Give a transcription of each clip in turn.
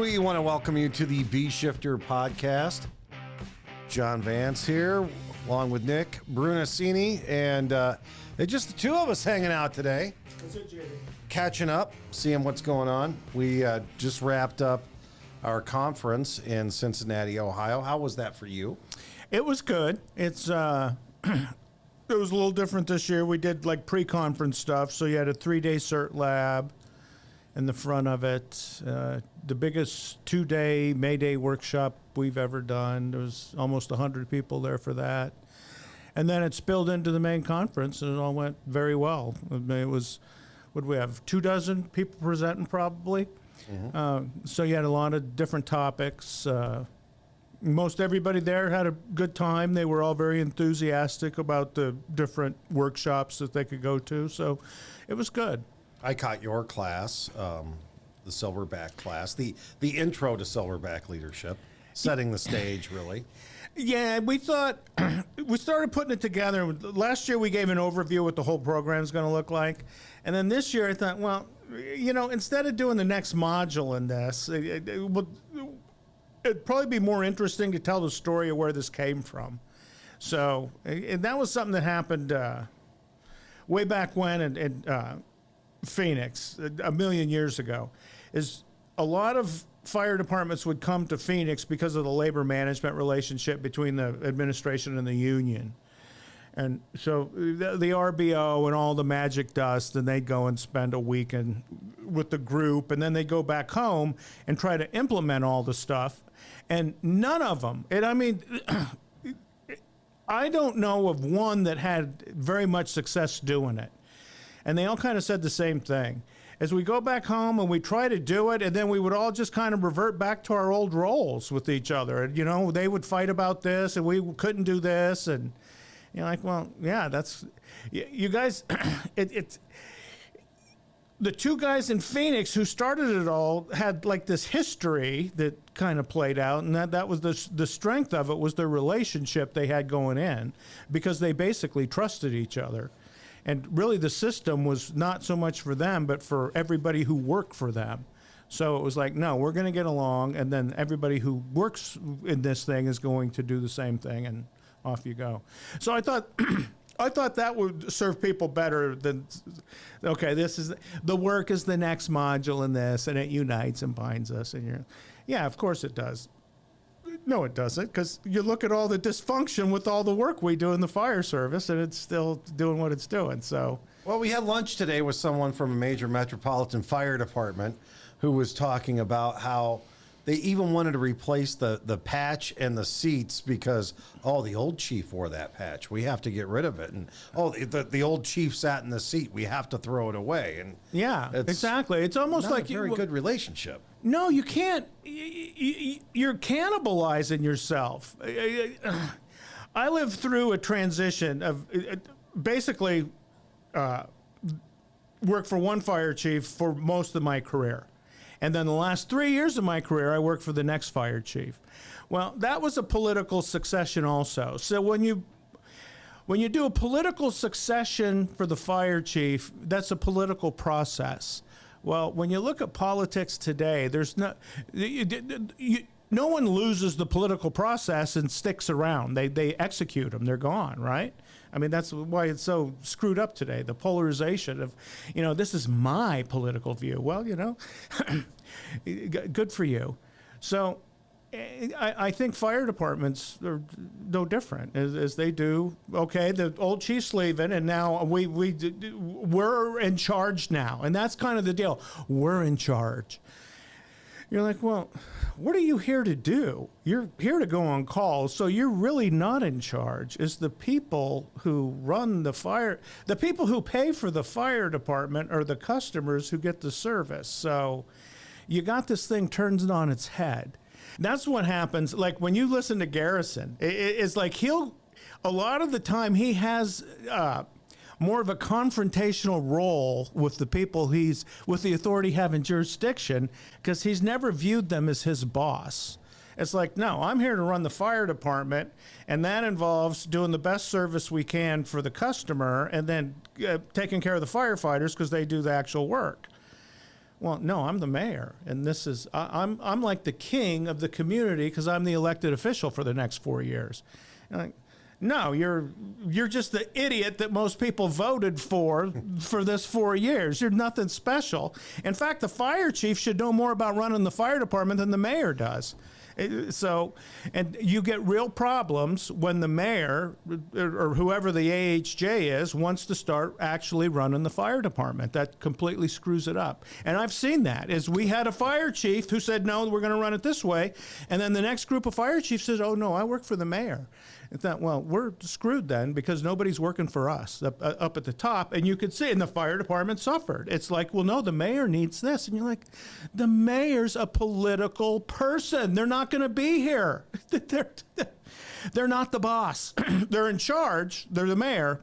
We want to welcome you to the B Shifter podcast. John Vance here, along with Nick Brunacini, and it's just the two of us hanging out today. That's it, JD. Catching up, seeing what's going on. We just wrapped up our conference in Cincinnati, Ohio. How was that for you? It was good. It's it was a little different this year. We did like pre-conference stuff, so you had a 3-day cert lab in the front of it. The biggest 2-day May Day workshop we've ever done. There was almost 100 people there for that. And then it spilled into the main conference, and it all went very well. I mean, it was, what did we have, 24 people presenting probably? Mm-hmm. So you had a lot of different topics. Most everybody there had a good time. They were all very enthusiastic about the different workshops that they could go to. So it was good. I caught your class, the Silverback class, the intro to Silverback leadership, setting the stage, really. Yeah, we thought, we started putting it together. Last year we gave an overview of what the whole program is going to look like. And then this year I thought, well, you know, instead of doing the next module in this, it'd probably be more interesting to tell the story of where this came from. So, and that was something that happened way back when in Phoenix, a million years ago, is a lot of fire departments would come to Phoenix because of the labor management relationship between the administration and the union. And so the RBO and all the magic dust, and they'd go and spend a weekend with the group, and then they'd go back home and try to implement all the stuff. And none of them, I don't know of one that had very much success doing it. And they all kind of said the same thing. As we go back home and we try to do it, and then we would all just kind of revert back to our old roles with each other. And, you know, they would fight about this, and we couldn't do this, and you're like, well, yeah, that's, you guys, it's, the two guys in Phoenix who started it all had like this history that kind of played out, and that was the strength of it was their relationship they had going in, because they basically trusted each other. And really the system was not so much for them, but for everybody who worked for them. So it was like, no, we're going to get along, and then everybody who works in this thing is going to do the same thing, and off you go. So I thought that would serve people better than, okay, this is the work is the next module in this, and it unites and binds us. And you're, yeah, of course it does. No, it doesn't, because you look at all the dysfunction with all the work we do in the fire service, and it's still doing what it's doing. So, well, we had lunch today with someone from a major metropolitan fire department who was talking about how they even wanted to replace the patch and the seats because, oh, the old chief wore that patch. We have to get rid of it. And, oh, the old chief sat in the seat. We have to throw it away. And yeah, exactly. It's almost like a very good relationship. No, you can't. You're cannibalizing yourself. I lived through a transition of basically worked for one fire chief for most of my career. And then the last 3 years of my career, I worked for the next fire chief. Well, that was a political succession also. So when you do a political succession for the fire chief, that's a political process. Well, when you look at politics today, there's no one loses the political process and sticks around. They execute them. They're gone, right? I mean, that's why it's so screwed up today, the polarization of, you know, this is my political view. Well, you know, good for you. So I think fire departments are no different as they do. Okay, the old chief's leaving, and now we're in charge now. And that's kind of the deal. We're in charge. You're like, well, what are you here to do? You're here to go on call, so you're really not in charge. It's the people who run the fire, the people who pay for the fire department are the customers who get the service. So you got this thing turned on its head. That's what happens. Like when you listen to Garrison, it's like a lot of the time he has more of a confrontational role with the people with the authority having jurisdiction, because he's never viewed them as his boss. It's like, no, I'm here to run the fire department, and that involves doing the best service we can for the customer, and then taking care of the firefighters because they do the actual work. Well, no, I'm the mayor, and this is I'm like the king of the community because I'm the elected official for the next 4 years. And like, no, you're just the idiot that most people voted for this 4 years. You're nothing special. In fact, the fire chief should know more about running the fire department than the mayor does. So, and you get real problems when the mayor or whoever the AHJ is wants to start actually running the fire department. That completely screws it up. And I've seen that. Is we had a fire chief who said, no, we're going to run it this way. And then the next group of fire chiefs says, oh, no, I work for the mayor. I thought, well, we're screwed then because nobody's working for us up at the top. And you could see, and the fire department suffered. It's like, well, no, the mayor needs this. And you're like, the mayor's a political person. They're not going to be here. They're not the boss. They're in charge. They're the mayor.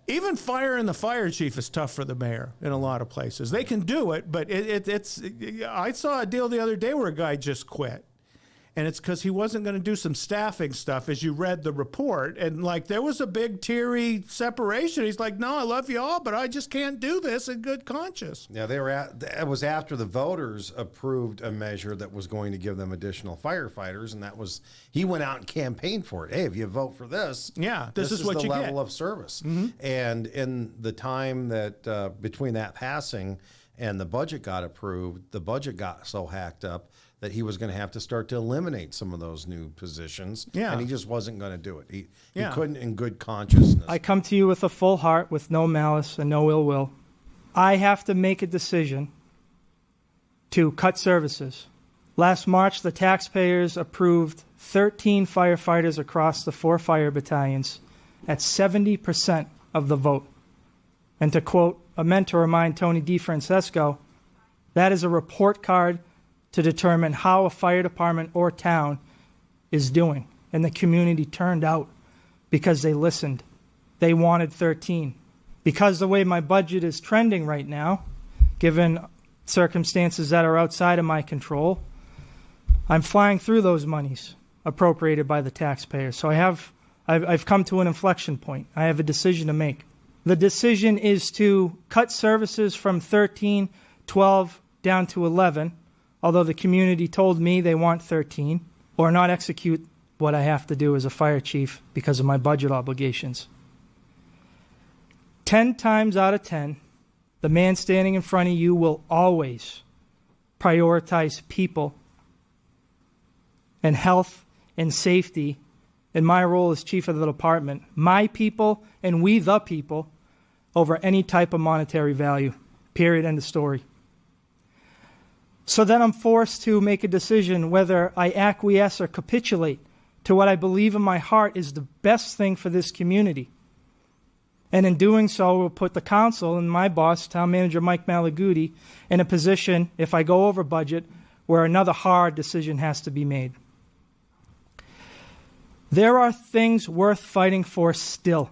Even firing the fire chief is tough for the mayor in a lot of places. They can do it, but it's. I saw a deal the other day where a guy just quit. And it's because he wasn't going to do some staffing stuff, as you read the report. And, like, there was a big teary separation. He's like, no, I love you all, but I just can't do this in good conscience. Yeah, it was after the voters approved a measure that was going to give them additional firefighters, and he went out and campaigned for it. Hey, if you vote for this, this is what the you level get. of service. Mm-hmm. And in the time that between that passing and the budget got approved, the budget got so hacked up that he was going to have to start to eliminate some of those new positions. Yeah. And he just wasn't going to do it. He couldn't in good consciousness. I come to you with a full heart, with no malice and no ill will. I have to make a decision to cut services. Last March, the taxpayers approved 13 firefighters across the 4 fire battalions at 70% of the vote. And to quote a mentor of mine, Tony DeFrancesco, that is a report card to determine how a fire department or town is doing. And the community turned out because they listened. They wanted 13. Because the way my budget is trending right now, given circumstances that are outside of my control, I'm flying through those monies appropriated by the taxpayers. So I've come to an inflection point. I have a decision to make. The decision is to cut services from 13, 12, down to 11, although the community told me they want 13, or not execute what I have to do as a fire chief because of my budget obligations. 10 times out of 10, the man standing in front of you will always prioritize people and health and safety in my role as chief of the department, my people and we the people, over any type of monetary value. Period. End of story. So then I'm forced to make a decision whether I acquiesce or capitulate to what I believe in my heart is the best thing for this community. And in doing so, will put the council and my boss, town manager Mike Malaguti, in a position, if I go over budget, where another hard decision has to be made. There are things worth fighting for still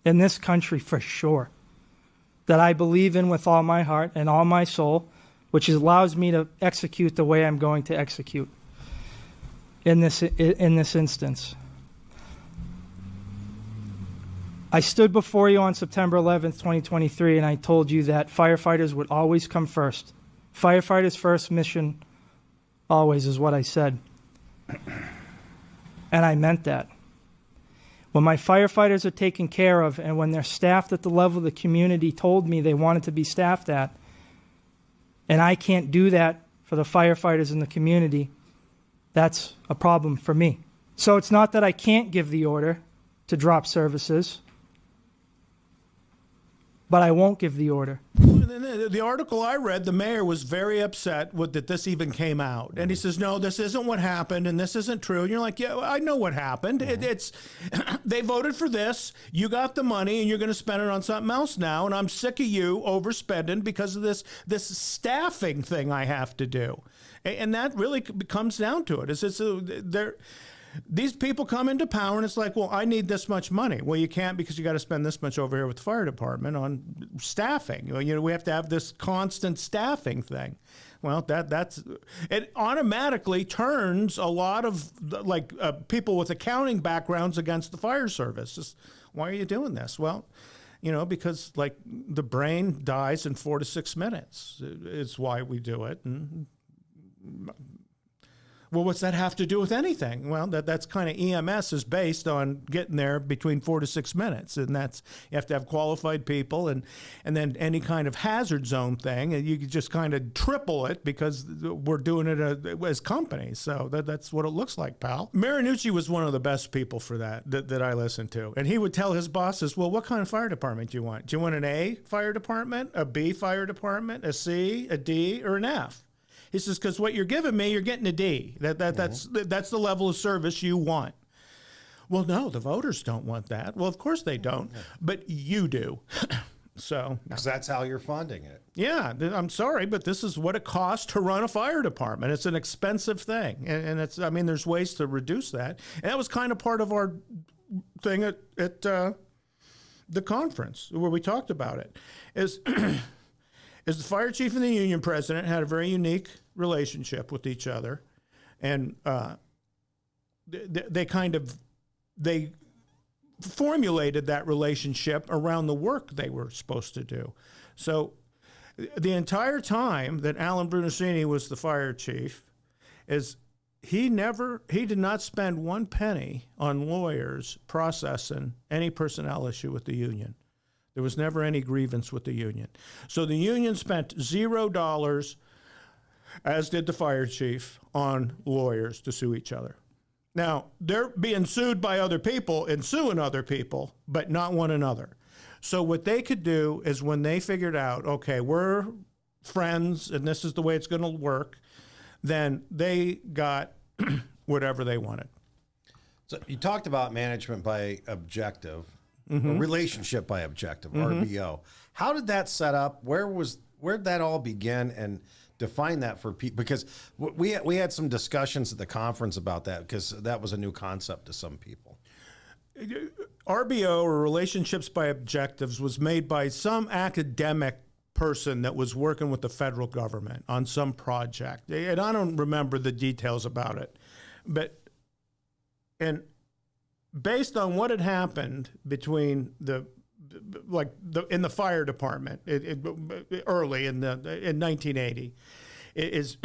in this country, for sure, that I believe in with all my heart and all my soul, which allows me to execute the way I'm going to execute in this instance. I stood before you on September 11th, 2023, and I told you that firefighters would always come first. Firefighters' first mission always is what I said. And I meant that. When my firefighters are taken care of and when they're staffed at the level the community told me they wanted to be staffed at, and I can't do that for the firefighters in the community, that's a problem for me. So it's not that I can't give the order to drop services, but I won't give the order. The article I read, the mayor was very upset that this even came out. And he says, no, this isn't what happened, and this isn't true. And you're like, yeah, I know what happened. It's they voted for this, you got the money, and you're going to spend it on something else now, and I'm sick of you overspending because of this staffing thing I have to do. And that really comes down to it. These people come into power and it's like, well, I need this much money. Well, you can't because you got to spend this much over here with the fire department on staffing. We have to have this constant staffing thing. Well, that's it automatically turns a lot of people with accounting backgrounds against the fire service. Why are you doing this? Well, because like the brain dies in 4 to 6 minutes is why we do it. And well, what's that have to do with anything? Well, that's kind of EMS is based on getting there between 4 to 6 minutes, and that's you have to have qualified people, and then any kind of hazard zone thing, and you could just kind of triple it because we're doing it as companies. So that's what it looks like, pal. Marinucci was one of the best people for that I listened to, and he would tell his bosses, "Well, what kind of fire department do you want? Do you want an A fire department, a B fire department, a C, a D, or an F?" He says, because what you're giving me, you're getting a D. That's the level of service you want. Well, no, the voters don't want that. Well, of course they don't, but you do. So Because that's how you're funding it. yeah, I'm sorry, but this is what it costs to run a fire department. It's an expensive thing, and there's ways to reduce that. And that was kind of part of our thing at the conference where we talked about it. Is the fire chief and the union president had a very unique relationship with each other, and they formulated that relationship around the work they were supposed to do. So the entire time that Alan Brunacini was the fire chief, he did not spend one penny on lawyers processing any personnel issue with the union. There was never any grievance with the union. So the union spent $0, as did the fire chief, on lawyers to sue each other. Now, they're being sued by other people and suing other people, but not one another. So what they could do is when they figured out, okay, we're friends and this is the way it's going to work, then they got whatever they wanted. So you talked about management by objective. Or relationship by objective, RBO. How did that set up? Where'd that all begin? And define that for people, because we had some discussions at the conference about that, because that was a new concept to some people. RBO, or relationships by objectives, was made by some academic person that was working with the federal government on some project, and I don't remember the details about it, based on what had happened between in the fire department early in 1980, is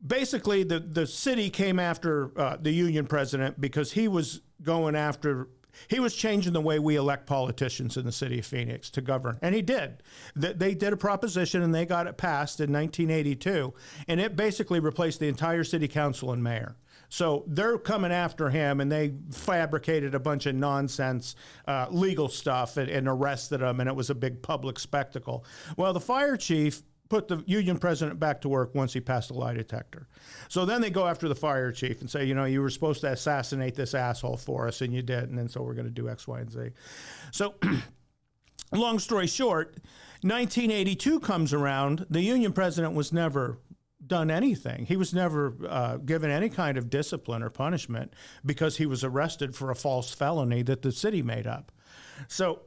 basically the city came after the union president because he was changing the way we elect politicians in the city of Phoenix to govern. And he did. They did a proposition and they got it passed in 1982. And it basically replaced the entire city council and mayor. So they're coming after him, and they fabricated a bunch of nonsense legal stuff and arrested him, and it was a big public spectacle. Well, the fire chief put the union president back to work once he passed a lie detector. So then they go after the fire chief and say, you were supposed to assassinate this asshole for us, and you did, and then so we're going to do X, Y, and Z. So long story short, 1982 comes around. The union president was never done anything. He was never given any kind of discipline or punishment because he was arrested for a false felony that the city made up. So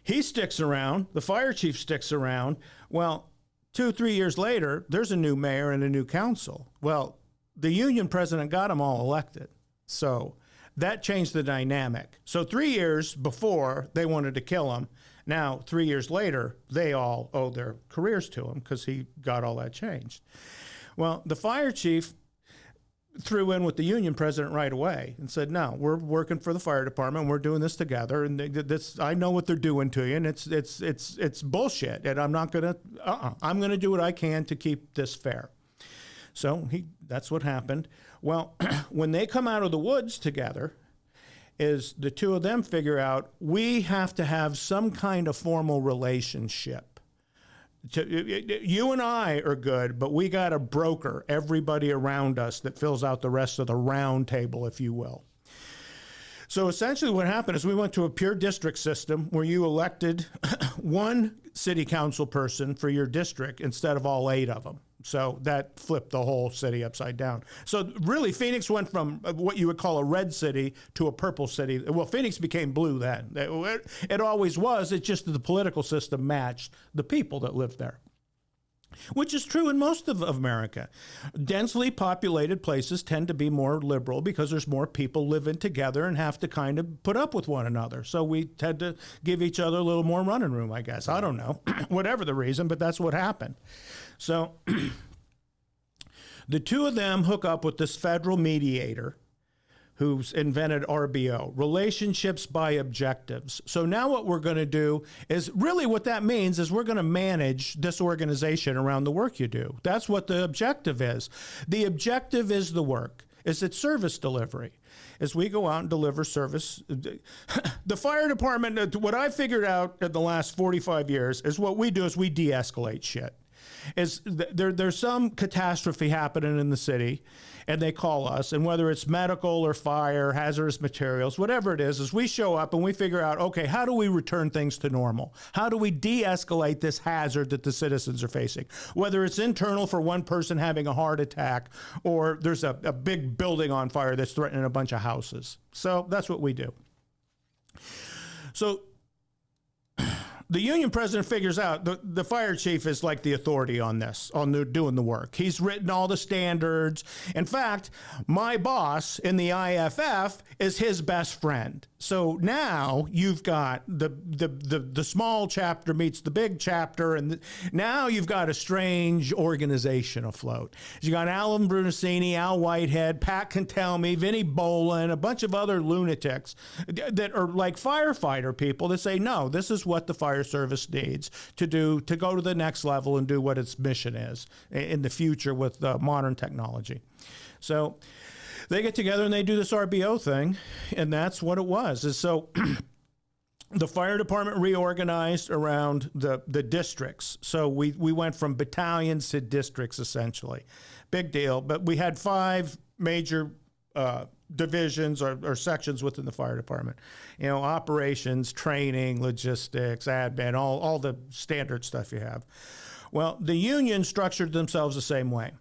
he sticks around. The fire chief sticks around. Well, 2-3 years later, there's a new mayor and a new council. Well, the union president got them all elected. So that changed the dynamic. So 3 years before, they wanted to kill him. Now, 3 years later, they all owe their careers to him because he got all that changed. Well, the fire chief threw in with the union president right away and said, no, we're working for the fire department. We're doing this together. And I know what they're doing to you. And it's bullshit. And I'm not going to, I'm going to do what I can to keep this fair. So that's what happened. Well, when they come out of the woods together, is the two of them figure out we have to have some kind of formal relationship. You and I are good, but we got to broker everybody around us that fills out the rest of the round table, if you will. So essentially what happened is we went to a pure district system where you elected one city council person for your district instead of all 8 of them. So that flipped the whole city upside down. So really, Phoenix went from what you would call a red city to a purple city. Well, Phoenix became blue then. It always was. It's just that the political system matched the people that lived there. which is true in most of America. Densely populated places tend to be more liberal because there's more people living together and have to kind of put up with one another. So we tend to give each other a little more running room, I guess. I don't know, whatever the reason, but that's what happened. So the two of them hook up with this federal mediator who's invented RBO, relationships by objectives. So now what we're going to do is really what that means is we're going to manage this organization around the work you do. That's what the objective is. The objective is the work. Is it service delivery? As we go out and deliver service, the fire department, what I figured out in the last 45 years is what we do is we de-escalate shit. There's some catastrophe happening in the city, and they call us, and whether it's medical or fire, hazardous materials, whatever it is we show up and we figure out, okay, how do we return things to normal? How do we de-escalate this hazard that the citizens are facing? Whether it's internal for one person having a heart attack, or there's a big building on fire that's threatening a bunch of houses. So that's what we do. So the union president figures out the fire chief is like the authority on this, on doing the work. He's written all the standards. In fact, my boss in the IFF is his best friend. So now you've got the small chapter meets the big chapter, and now you've got a strange organization afloat. You got Alan Brunacini, Al Whitehead, Pat Cantelmi, Vinnie Bolin, a bunch of other lunatics that are like firefighter people that say, no, this is what the fire service needs to do to go to the next level and do what its mission is in the future with modern technology. So they get together and they do this RBO thing, and that's what it was. And so the fire department reorganized around the districts. So we went from battalions to districts, essentially. Big deal. But we had 5 major divisions or sections within the fire department. You know, operations, training, logistics, admin, all the standard stuff you have. Well, the union structured themselves the same way.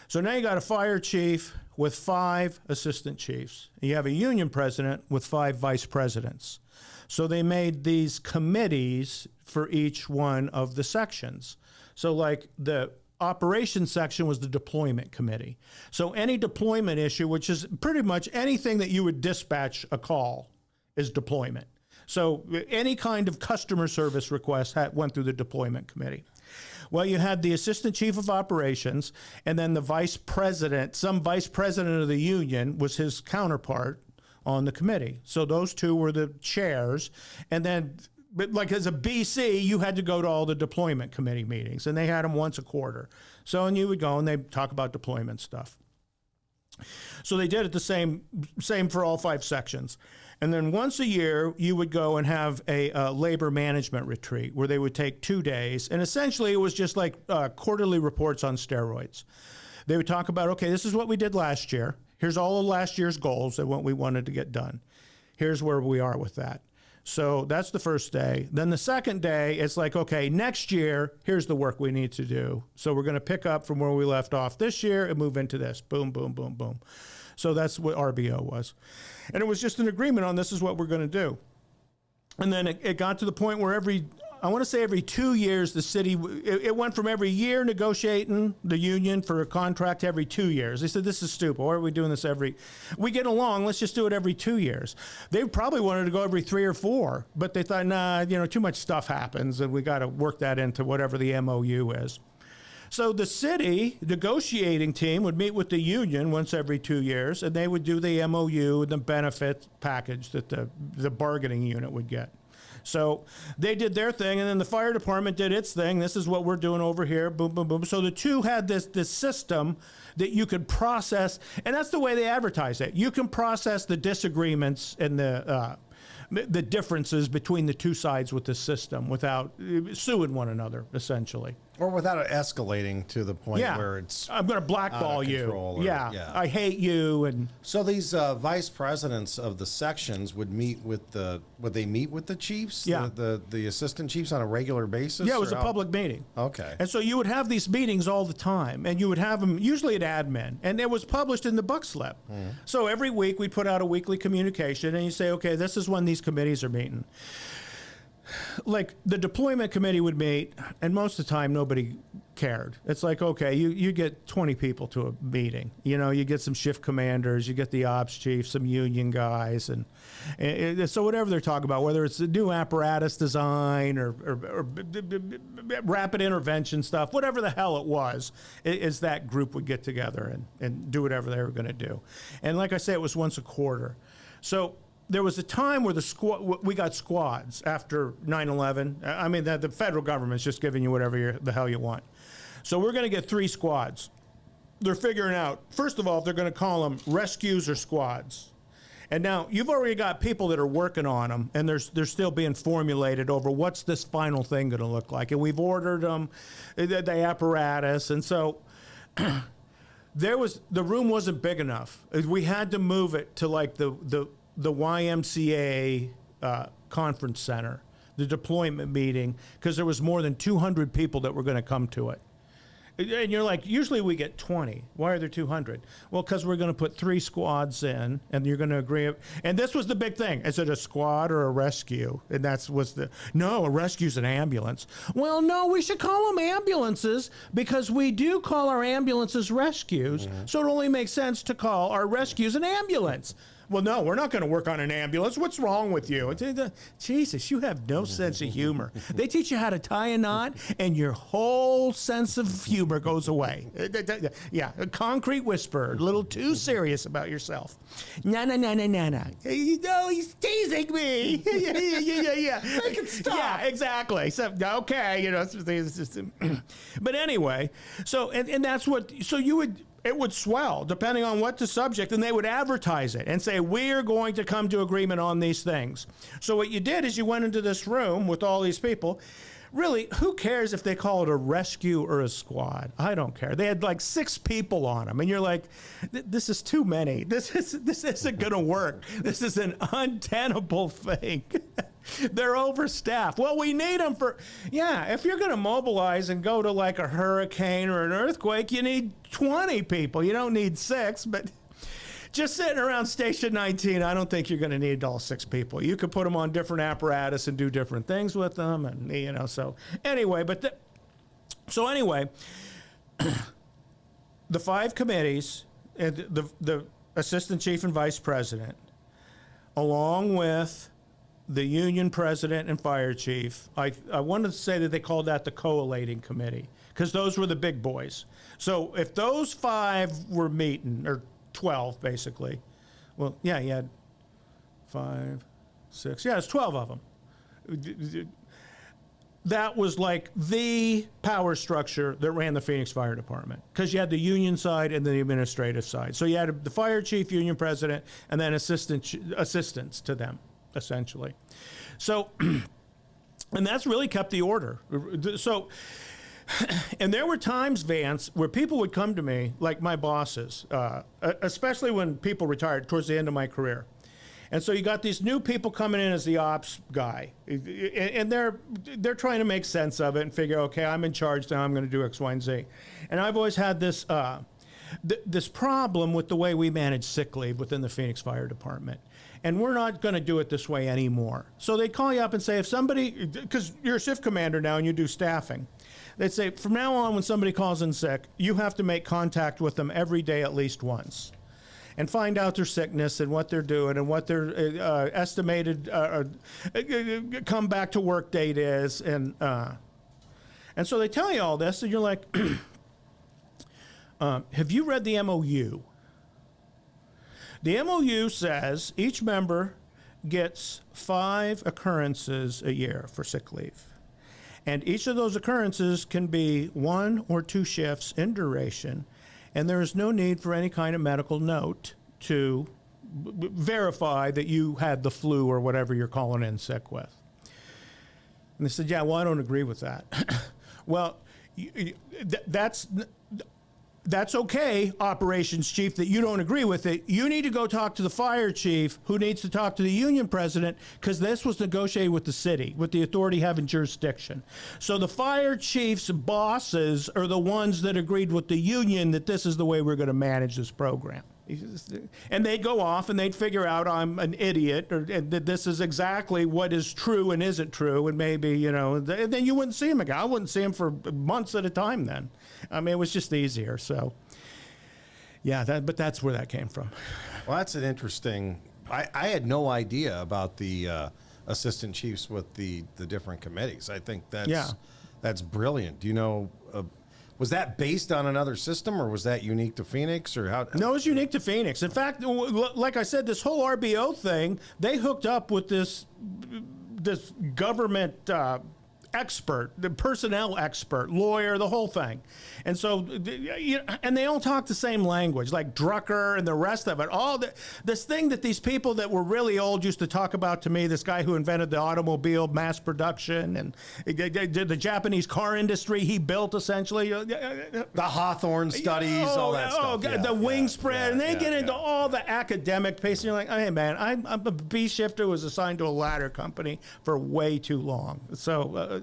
So now you got a fire chief with 5 assistant chiefs. You have a union president with 5 vice presidents. So they made these committees for each one of the sections. So like the operations section was the deployment committee. So any deployment issue, which is pretty much anything that you would dispatch a call, is deployment. So any kind of customer service request went through the deployment committee. Well, you had the assistant chief of operations, and then the vice president, some vice president of the union was his counterpart on the committee. So those two were the chairs. And then, but like as a BC, you had to go to all the deployment committee meetings, and they had them once a quarter. So, and you would go and they'd talk about deployment stuff. So they did it the same for all 5 sections. And then once a year, you would go and have a labor management retreat where they would take 2 days. And essentially, it was just like quarterly reports on steroids. They would talk about, okay, this is what we did last year. Here's all of last year's goals and what we wanted to get done. Here's where we are with that. So that's the first day. Then the second day, it's like, okay, next year, here's the work we need to do. So we're going to pick up from where we left off this year and move into this. Boom, boom, boom, boom. So that's what RBO was. And it was just an agreement on this is what we're going to do. And then it got to the point where every 2 years, the city, it went from every year negotiating the union for a contract to every 2 years. They said, this is stupid. Why are we doing this we get along, let's just do it every 2 years. They probably wanted to go every 3 or 4, but they thought, nah, too much stuff happens and we got to work that into whatever the MOU is. So the city negotiating team would meet with the union once every 2 years, and they would do the MOU and the benefit package that the bargaining unit would get. So they did their thing, and then the fire department did its thing. This is what we're doing over here. Boom, boom, boom. So the two had this system that you could process, and that's the way they advertise it. You can process the disagreements and the differences between the two sides with the system without suing one another, essentially. Or without it escalating to the point where it's I'm going to blackball you. I hate you. And so these vice presidents of the sections would meet with the chiefs, the assistant chiefs on a regular basis. Yeah, it was a public meeting. Okay. And so you would have these meetings all the time, and you would have them usually at admin, and it was published in the buck slip. Mm. So every week we put out a weekly communication, and you say, okay, this is when these committees are meeting. Like the deployment committee would meet, and most of the time nobody cared. It's like, okay, you get 20 people to a meeting. You get some shift commanders, you get the ops chief, some union guys, and so whatever they're talking about, whether it's the new apparatus design or rapid intervention stuff, whatever the hell it was, is that group would get together and do whatever they were going to do. And like I say, it was once a quarter. So there was a time where we got squads after 9/11. I mean, the federal government's just giving you whatever the hell you want. So we're going to get 3 squads. They're figuring out, first of all, if they're going to call them rescues or squads. And now you've already got people that are working on them, and they're still being formulated over what's this final thing going to look like. And we've ordered them, the apparatus, and so the room wasn't big enough. We had to move it to like the YMCA conference center, the deployment meeting, because there was more than 200 people that were going to come to it. And you're like, usually we get 20. Why are there 200? Well, because we're going to put 3 squads in, and you're going to agree. And this was the big thing. Is it a squad or a rescue? And no, a rescue's an ambulance. Well, no, we should call them ambulances because we do call our ambulances rescues. Mm-hmm. So it only makes sense to call our rescues an ambulance. Well, no, we're not going to work on an ambulance. What's wrong with you? Jesus, you have no sense of humor. They teach you how to tie a knot, and your whole sense of humor goes away. Yeah, a concrete whisper, a little too serious about yourself. No. No, he's teasing me. Yeah. Make it stop. Yeah, exactly. So, okay, but anyway, so, and that's what, so it would swell depending on what the subject, and they would advertise it and say, we're going to come to agreement on these things. So what you did is you went into this room with all these people. Really, who cares if they call it a rescue or a squad? I don't care. They had like 6 people on them, and you're like, this is too many. This isn't going to work. This is an untenable thing. They're overstaffed. Well, we need them if you're going to mobilize and go to like a hurricane or an earthquake, you need 20 people. You don't need 6, but just sitting around Station 19, I don't think you're going to need all 6 people. You could put them on different apparatus and do different things with them. And, so anyway, the 5 committees, and the assistant chief and vice president, along with the union president and fire chief, I wanted to say that they called that the collating committee because those were the big boys. So if those 5 were meeting, or 12 basically, well, yeah, you had 5, 6, it's 12 of them. That was like the power structure that ran the Phoenix Fire Department, because you had the union side and the administrative side. So you had the fire chief, union president, and then assistants to them, essentially. So, and that's really kept the order. So, and there were times, Vance, where people would come to me, like my bosses, especially when people retired towards the end of my career. And so you got these new people coming in as the ops guy, and they're trying to make sense of it and figure, okay, I'm in charge now, I'm going to do X, Y, and Z. And I've always had this this problem with the way we manage sick leave within the Phoenix Fire Department. And we're not going to do it this way anymore. So they call you up and say, if somebody, because you're a shift commander now and you do staffing, they'd say, from now on, when somebody calls in sick, you have to make contact with them every day at least once and find out their sickness and what they're doing and what their estimated come back to work date is. And so they tell you all this, and you're like, have you read the MOU? The MOU says each member gets 5 occurrences a year for sick leave. And each of those occurrences can be 1 or 2 shifts in duration, and there is no need for any kind of medical note to verify that you had the flu or whatever you're calling in sick with. And they said, yeah, well, I don't agree with that. Well, that's okay, operations chief, that you don't agree with it. You need to go talk to the fire chief, who needs to talk to the union president, because this was negotiated with the city, with the authority having jurisdiction. So the fire chief's bosses are the ones that agreed with the union that this is the way we're going to manage this program. And they'd go off and they'd figure out I'm an idiot or and that this is exactly what is true and isn't true. And maybe, you know, and then you wouldn't see him again. I wouldn't see him for months at a time then. I mean, it was just easier. So, yeah, but that's where that came from. Well, that's an interesting. I had no idea about the assistant chiefs with the different committees. I think that's brilliant. Do you know? Was that based on another system, or was that unique to Phoenix, or how? No, it's unique to Phoenix. In fact, like I said, this whole RBO thing, they hooked up with this government expert, the personnel expert, lawyer, the whole thing. And so, and they all talk the same language, like Drucker and the rest of it. This thing that these people that were really old used to talk about to me, this guy who invented the automobile mass production and the Japanese car industry he built essentially. The Hawthorne studies, all that stuff. The wing spread, and they get into all the academic pace. And you're like, hey, man, I'm a B shifter who was assigned to a ladder company for way too long. So,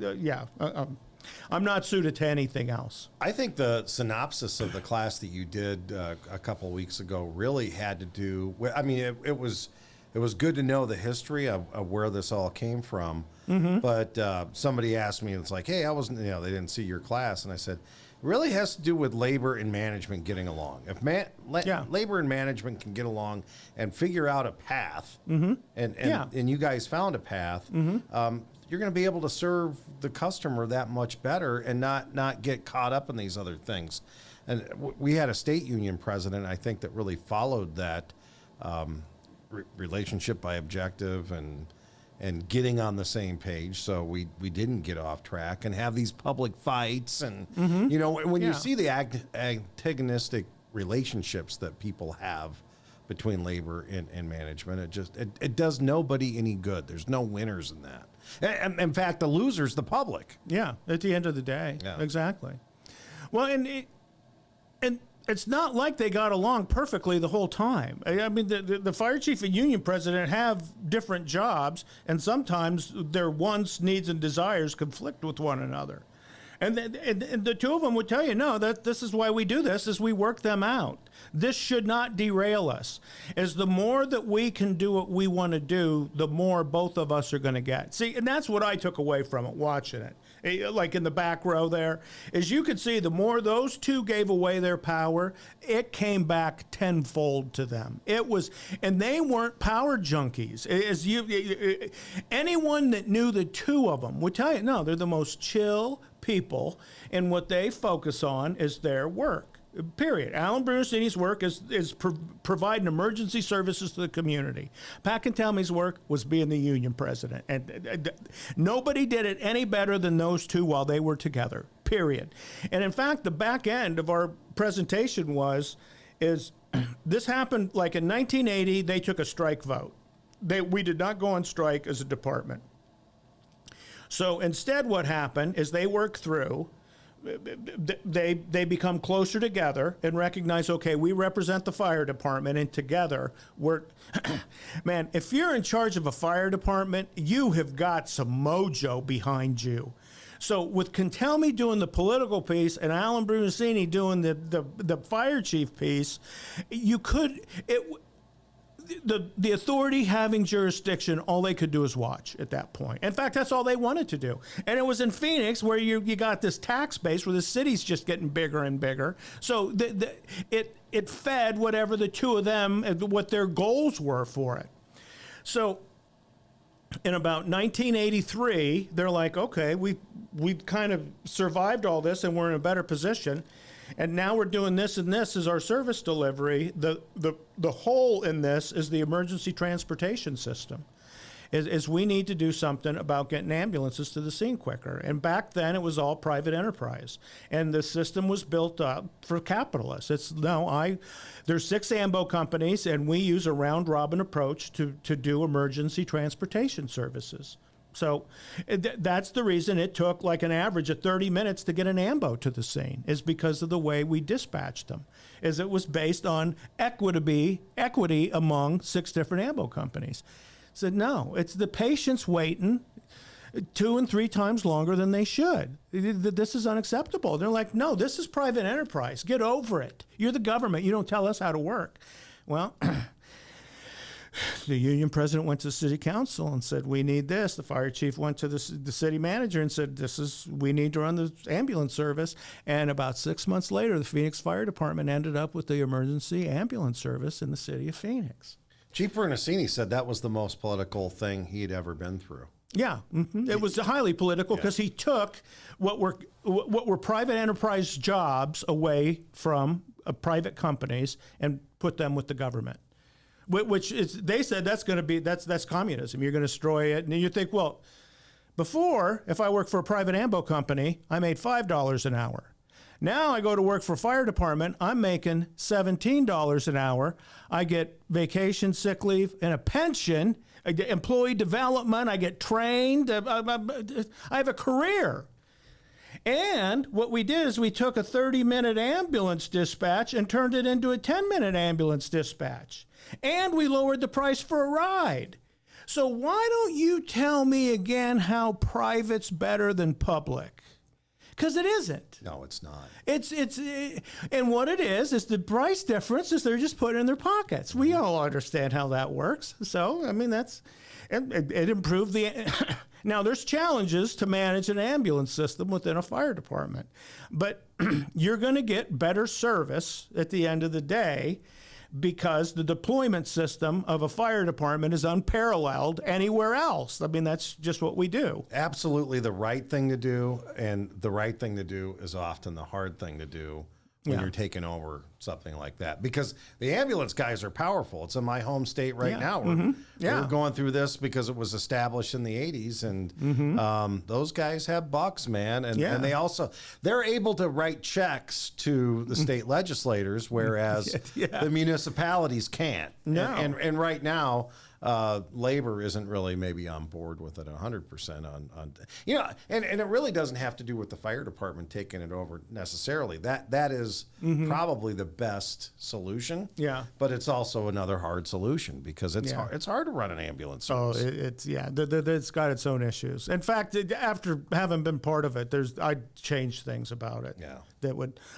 I'm not suited to anything else. I think the synopsis of the class that you did a couple of weeks ago really had to do with, I mean, it was good to know the history of where this all came from. Mm-hmm. But somebody asked me, it's like, hey, I wasn't, they didn't see your class. And I said, it really has to do with labor and management getting along. If labor and management can get along and figure out a path, mm-hmm. and you guys found a path, mm-hmm. You're going to be able to serve the customer that much better and not get caught up in these other things. And we had a state union president, I think, that really followed that relationship by objective and getting on the same page, so we didn't get off track and have these public fights. And mm-hmm. When you see the antagonistic relationships that people have between labor and management, it does nobody any good. There's no winners in that. And in fact, the loser's the public. Yeah, at the end of the day, exactly. Well, and it's not like they got along perfectly the whole time. I mean, the fire chief and union president have different jobs, and sometimes their wants, needs, and desires conflict with one another. And the two of them would tell you, no, that this is why we do this, is we work them out. This should not derail us. As the more that we can do what we want to do, the more both of us are going to get. See, and that's what I took away from it, watching it. Like in the back row there, as you could see, the more those two gave away their power, it came back tenfold to them. It was, and they weren't power junkies. Anyone that knew the two of them would tell you, no, they're the most chill people, and what they focus on is their work. Period. Alan Brunacini's work is providing emergency services to the community. Pat Cantelmi's work was being the union president. And nobody did it any better than those two while they were together. Period. And in fact, the back end of our presentation is this happened like in 1980, they took a strike vote. We did not go on strike as a department. So instead what happened is they worked through, they become closer together and recognize, okay, we represent the fire department, and together we're, man, if you're in charge of a fire department, you have got some mojo behind you. So with Cantelmi doing the political piece and Alan Brunacini doing the fire chief piece, the authority having jurisdiction, all they could do is watch at that point. In fact, that's all they wanted to do. And it was in Phoenix where you got this tax base where the city's just getting bigger and bigger. So it fed whatever the two of them, what their goals were for it. So in about 1983, they're like, okay, we've kind of survived all this and we're in a better position. And now we're doing this, and this is our service delivery. The hole in this is the emergency transportation system. Is we need to do something about getting ambulances to the scene quicker. And back then, it was all private enterprise, and the system was built up for capitalists. There's 6 AMBO companies, and we use a round-robin approach to do emergency transportation services. So that's the reason it took like an average of 30 minutes to get an AMBO to the scene, is because of the way we dispatched them. Is it was based on equity among 6 different AMBO companies. Said, no, it's the patients waiting 2 and 3 times longer than they should. This is unacceptable. They're like, no, this is private enterprise. Get over it. You're the government. You don't tell us how to work. Well, the union president went to the city council and said, we need this. The fire chief went to the city manager and said, we need to run the ambulance service. And about 6 months later, the Phoenix Fire Department ended up with the emergency ambulance service in the city of Phoenix. Chief Brunacini said that was the most political thing he'd ever been through. Yeah, it was highly political because he took what were private enterprise jobs away from private companies and put them with the government. Which is, they said that's communism. You're going to destroy it. And you think, well, before, if I worked for a private ambo company, I made $5 an hour. Now I go to work for a fire department, I'm making $17 an hour. I get vacation, sick leave, and a pension. I get employee development. I get trained. I have a career. And what we did is we took a 30-minute ambulance dispatch and turned it into a 10-minute ambulance dispatch. And we lowered the price for a ride. So why don't you tell me again how private's better than public? Because it isn't. No, it's not. And what it is the price difference is they're just putting it in their pockets. We all understand how that works. So, I mean, it improved the... Now, there's challenges to manage an ambulance system within a fire department, but you're going to get better service at the end of the day because the deployment system of a fire department is unparalleled anywhere else. I mean, that's just what we do. Absolutely the right thing to do, and the right thing to do is often the hard thing to do when you're taking over something like that. Because the ambulance guys are powerful. It's in my home state right now. We're going through this because it was established in the 80s, and those guys have bucks, man. And they're able to write checks to the state legislators, whereas the municipalities can't. No. And right now, labor isn't really maybe on board with it 100% on and it really doesn't have to do with the fire department taking it over necessarily. That is probably the best solution. Yeah. But it's also another hard solution because it's hard to run an ambulance service. It's got its own issues. In fact, after having been part of it, I changed things about it. Yeah.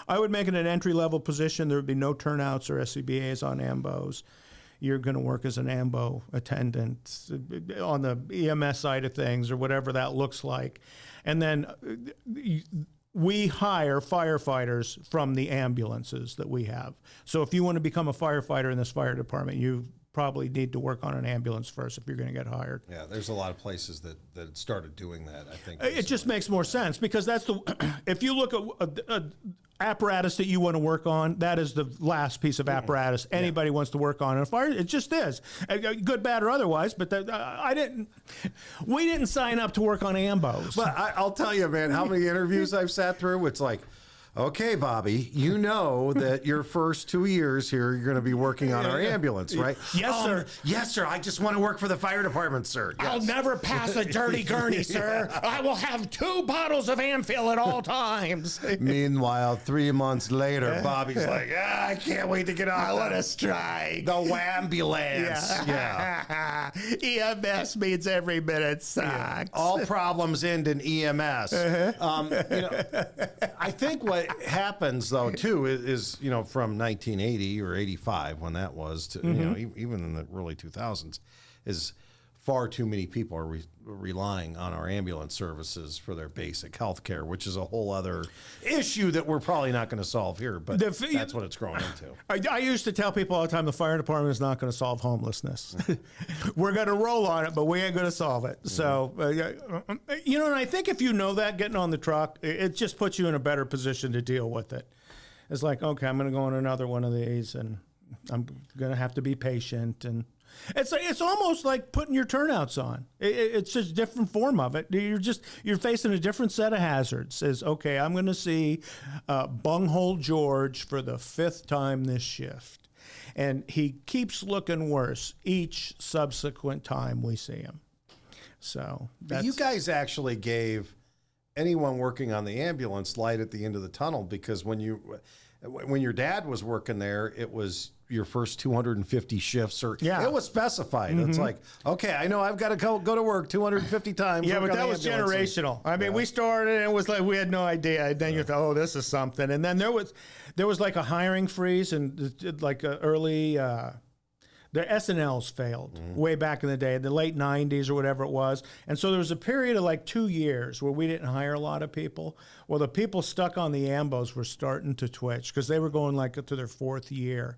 I would make it an entry-level position. There would be no turnouts or SCBAs on AMBOs. You're going to work as an AMBO attendant on the EMS side of things or whatever that looks like. And then we hire firefighters from the ambulances that we have. So if you want to become a firefighter in this fire department, you probably need to work on an ambulance first if you're going to get hired. Yeah, there's a lot of places that started doing that, I think. It just makes more sense because that's if you look at a apparatus that you want to work on, that is the last piece of apparatus anybody wants to work on in a fire. It just is, good, bad, or otherwise. But we didn't sign up to work on AMBOs. But I'll tell you, man, how many interviews I've sat through. It's like, okay, Bobby, you know that your first 2 years here, you're going to be working on our ambulance, right? Yes, sir. Yes, sir. I just want to work for the fire department, sir. Yes. I'll never pass a dirty gurney, sir. I will have 2 bottles of Amphil at all times. Meanwhile, 3 months later, Bobby's like, I can't wait to get on. I want to strike. The Wambulance. Yeah. EMS means every minute sucks. All problems end in EMS. I think what happens though too is from 1980 or 85 when that was to even in the early 2000s is far too many people are relying on our ambulance services for their basic health care, which is a whole other issue that we're probably not going to solve here, but that's what it's growing into. I used to tell people all the time the fire department is not going to solve homelessness. We're going to roll on it, but we ain't going to solve it. So, and I think if you know that getting on the truck, it just puts you in a better position to deal with it. It's like, okay, I'm going to go on another one of these and I'm going to have to be patient. And it's almost like putting your turnouts on. It's just a different form of it. You're facing a different set of hazards. It's okay, I'm going to see Bunghole George for the 5th time this shift. And he keeps looking worse each subsequent time we see him. So you guys actually gave anyone working on the ambulance light at the end of the tunnel, because when your dad was working there, it was your first 250 shifts, or it was specified. It's like, okay, I know I've got to go to work 250 times. Yeah, but that was generational. I mean, we started and it was like we had no idea. And then you thought, oh, this is something. And then there was like a hiring freeze and like early. The SNLs failed way back in the day, the late 90s or whatever it was. And so there was a period of like 2 years where we didn't hire a lot of people. Well, the people stuck on the ambos were starting to twitch because they were going like to their 4th year.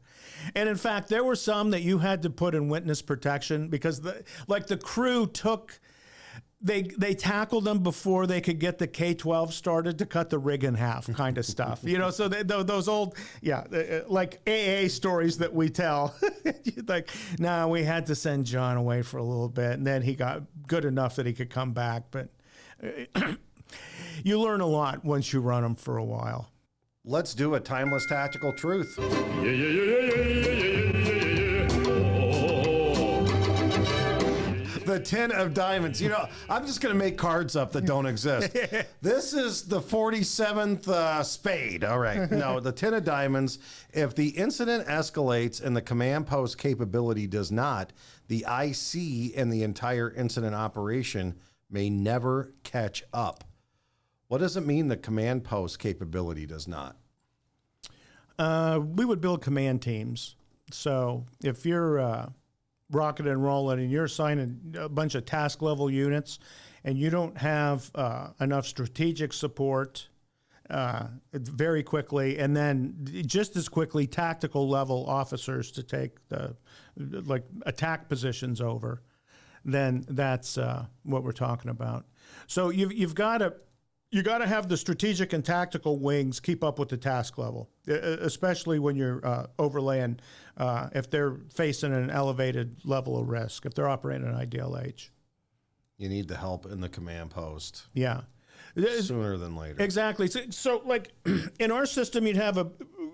And in fact, there were some that you had to put in witness protection because the crew took... They tackled them before they could get the K-12 started to cut the rig in half, kind of stuff. So those old, like AA stories that we tell. Like, no, we had to send John away for a little bit, and then he got good enough that he could come back. But you learn a lot once you run them for a while. Let's do a timeless tactical truth. The 10 of diamonds. I'm just going to make cards up that don't exist. This is the 47th spade. All right. No, the 10 of diamonds. If the incident escalates and the command post capability does not, the IC and the entire incident operation may never catch up. What does it mean the command post capability does not? We would build command teams. So if you're... rocket and rolling and you're assigning a bunch of task level units and you don't have enough strategic support very quickly, and then just as quickly tactical level officers to take the attack positions over, then that's what we're talking about. So you've got to have the strategic and tactical wings keep up with the task level, especially when you're overlaying, if they're facing an elevated level of risk, if they're operating an IDLH. You need the help in the command post. Yeah. Sooner than later. Exactly. So like in our system,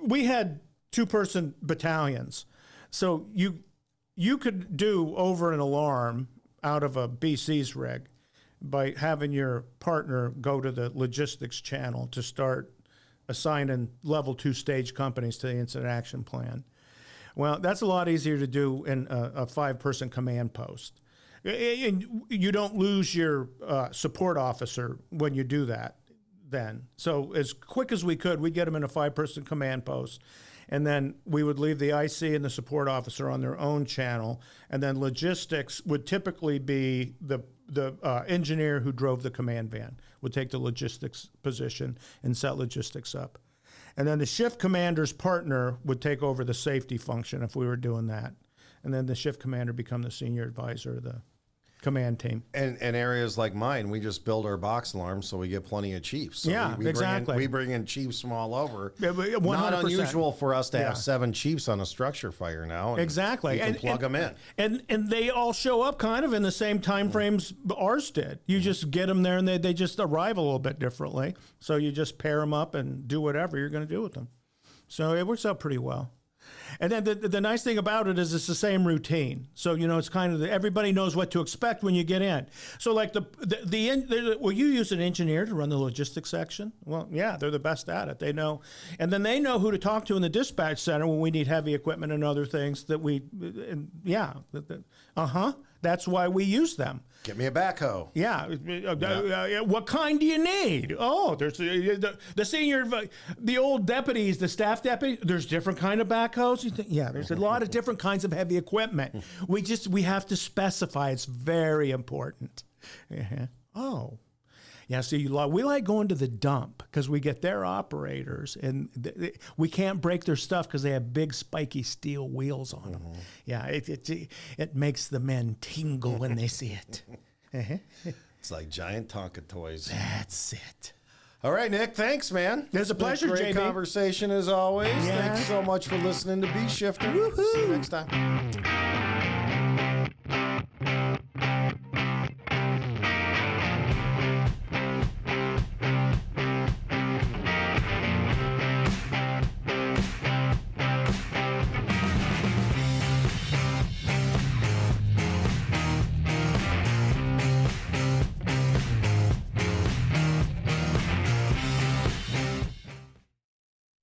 we had 2-person battalions. So you could do over an alarm out of a BC's rig by having your partner go to the logistics channel to start assigning level 2 stage companies to the incident action plan. Well, that's a lot easier to do in a 5-person command post. And you don't lose your support officer when you do that then. So as quick as we could, we'd get them in a 5-person command post. And then we would leave the IC and the support officer on their own channel. And then logistics would typically be the engineer who drove the command van would take the logistics position and set logistics up. And then the shift commander's partner would take over the safety function if we were doing that. And then the shift commander become the senior advisor of the command team. And areas like mine, we just build our box alarms so we get plenty of chiefs. So exactly. We bring in chiefs from all over. 100%. Not unusual for us to have 7 chiefs on a structure fire now. Exactly. You can plug them in. And they all show up kind of in the same time frames ours did. You just get them there and they just arrive a little bit differently. So you just pair them up and do whatever you're going to do with them. So it works out pretty well. And then the nice thing about it is it's the same routine. So, it's kind of everybody knows what to expect when you get in. So like will you use an engineer to run the logistics section? Well, yeah, they're the best at it. They know. And then they know who to talk to in the dispatch center when we need heavy equipment and other things that's why we use them. Get me a backhoe. Yeah. What kind do you need? Oh, there's the senior, the old deputies, the staff deputies. There's different kind of backhoes. You think, there's a lot of different kinds of heavy equipment. We have to specify. It's very important. Oh. Yeah, see, we like going to the dump because we get their operators, and we can't break their stuff because they have big, spiky steel wheels on them. Yeah, it makes the men tingle when they see it. It's like giant Tonka toys. That's it. All right, Nick, thanks, man. It's a pleasure, Great JB. conversation as always. Yeah. Thanks so much for listening to B Shifter. See you next time.